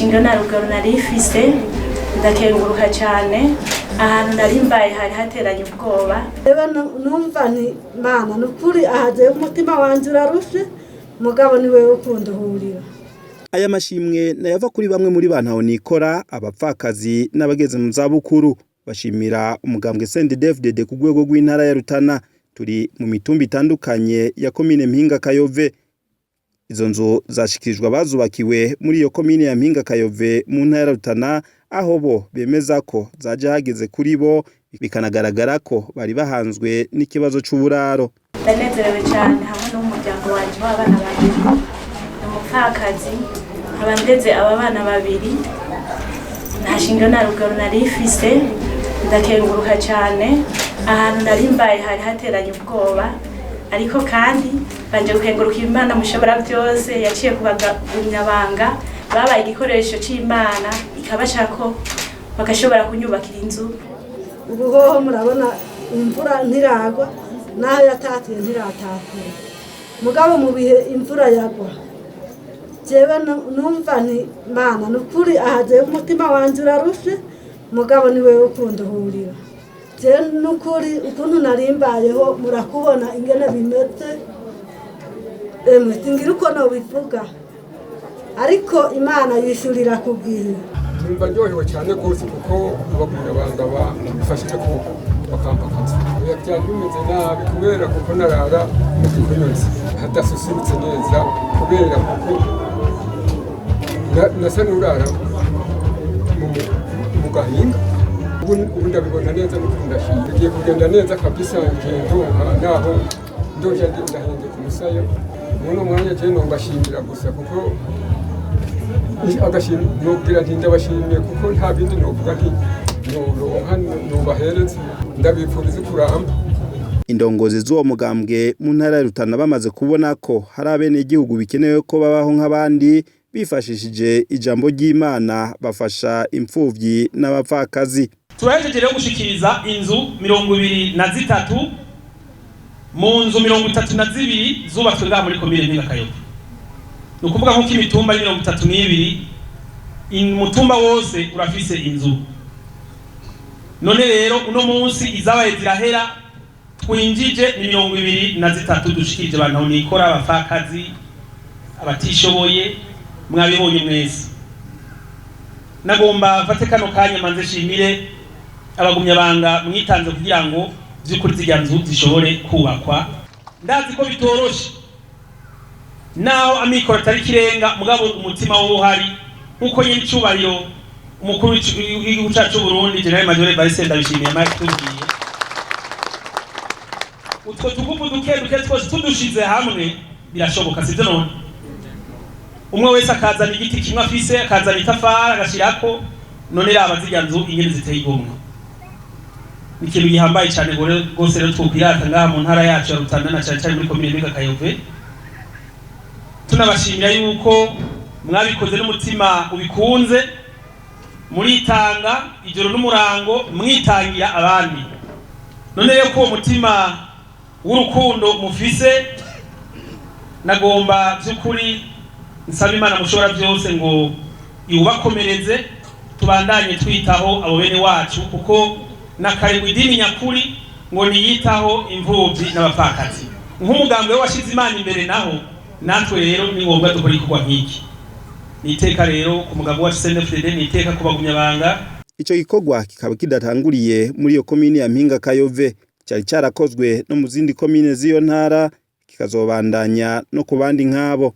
ntashinga na rugero narifise ndakenguruka cyane ahantu narimbaye hari hateranye ubwoba reba numva nti mana nukuri ahaje umutima wanje urarushe mugabo ni wewe ukunda uhurira. Aya mashimwe nayava kuri bamwe muri bantaho nikora abapfakazi n'abageze mu zabukuru bashimira umugambwe CNDD-FDD ku rwego rw'intara ya Rutana. Turi mu mitumba itandukanye ya komine Mpinga Kayove. Izo nzu zashikirijwe abazubakiwe muri iyo komine ya Mpinga Kayove mu ntara ya Rutana, aho bo bemeza ko zaje hageze kuri bo bikanagaragara ko bari bahanzwe n'ikibazo c'uburaro. Ndanezerewe cyane hamwe n'umuryango wanje w'abana babiri n'umupfakazi abandeze aba bana babiri ntashinga na rugero narifise ndakenguruka cyane ahantu narimbaye hari hateranye ubwoba ariko kandi banje gukenguruka Imana mushobora byose yaciye kubagumyabanga babaye igikoresho c'Imana ikabashako bagashobora kunyubakira inzu. Ubuhoho murabona imvura ntiragwa naho yatatiye ntiratatiye mugabo mu bihe imvura yagwa jewe numva nti mana nukuri ahaje umutima wanje urarushe mugabo ni wewe ukunda uhurira. Je nukuri ukuntu narimbayeho murakubona ingene bimeze emwe tingira uko no bivuga ariko Imana yishurira kugihe. Numva ryohewe cyane gose kuko abagumyabanga bafashije ko bakampakaza byari bimeze nabi kubera kuko narara mu kikunyuze hadasusurutse neza kubera kuko nasa nurara mu gahinga. Ubu ndabibona neza nuko ndashimye bigiye kugenda neza kabisa ngendo naho ndoje ndahinze ku musayo muno mwanya je no mbashimira gusa kuko agashimwe nobwira nti ndabashimiye kuko nta bindi novuga nti noronka nobahereze ndabipfuriza kuramba. Indongozi z'uwo mugambwe mu ntara ya Rutana bamaze kubona ko hari abene igihugu bikenewe ko babaho nk'abandi bifashishije ijambo ry'Imana bafasha imfuvyi n'abapfakazi. Turahejeje rero gushikiriza inzu 23 mu nzu 32 zubatswe ngaha muri komine Mpinga Kayove. Nukuvuga nko imitumba 32 umutumba wose urafise inzu. None rero uno munsi izabaye zirahera twinjije ni 23 dushikirije abantu nikora abafakazi abatishoboye mwabibonye mwese. Nagomba mfate kano kanya manze shimire abagumyabanga mwitanze kugira ngo by'ukuri zijya nzu zishobore kubakwa. Ndazi ko bitoroshe naho amikoro atari kirenga mugabo umutima wo uhari nkuko nyine cyubahiro umukuru w'igihugu cyacu Burundi General Major Evariste Ndayishimiye amatubwiye utwo tugufu duke twose tudushize hamwe birashoboka sivyo none umwe wese akazana igiti kimwe afise akazana itafara agashirako none raba zijya nzu ingene ziteye igomwe. Ikintu gihambaye cyane gose rero twukwirata ngaha mu ntara yacu ya Rutana na cyane muri komine Mpinga Kayove. Tunabashimira yuko mwabikoze n'umutima ubikunze muritanga ijoro n'umurango mwitangira abandi. None rero ko umutima w'urukundo mufise nagomba by'ukuri nsaba Imana mushobora byose ngo yubakomereze tubandanye twitaho abo bene wacu kuko nakari idini nyakuri ngo niyitaho imvubyi n'abapfakazi. Nk'umugambwe washize Imana imbere naho natwe rero ni ngombwa dukora ikugwa nk'iki. Niteka rero ku mugabo wa CNDD-FDD niteka kubagumyabanga. Ico gikorwa kikaba kidatanguriye muri iyo komine ya Mpinga Kayove, cyari cyarakozwe no mu zindi komine z'iyo ntara kikazobandanya no ku bandi nk'abo.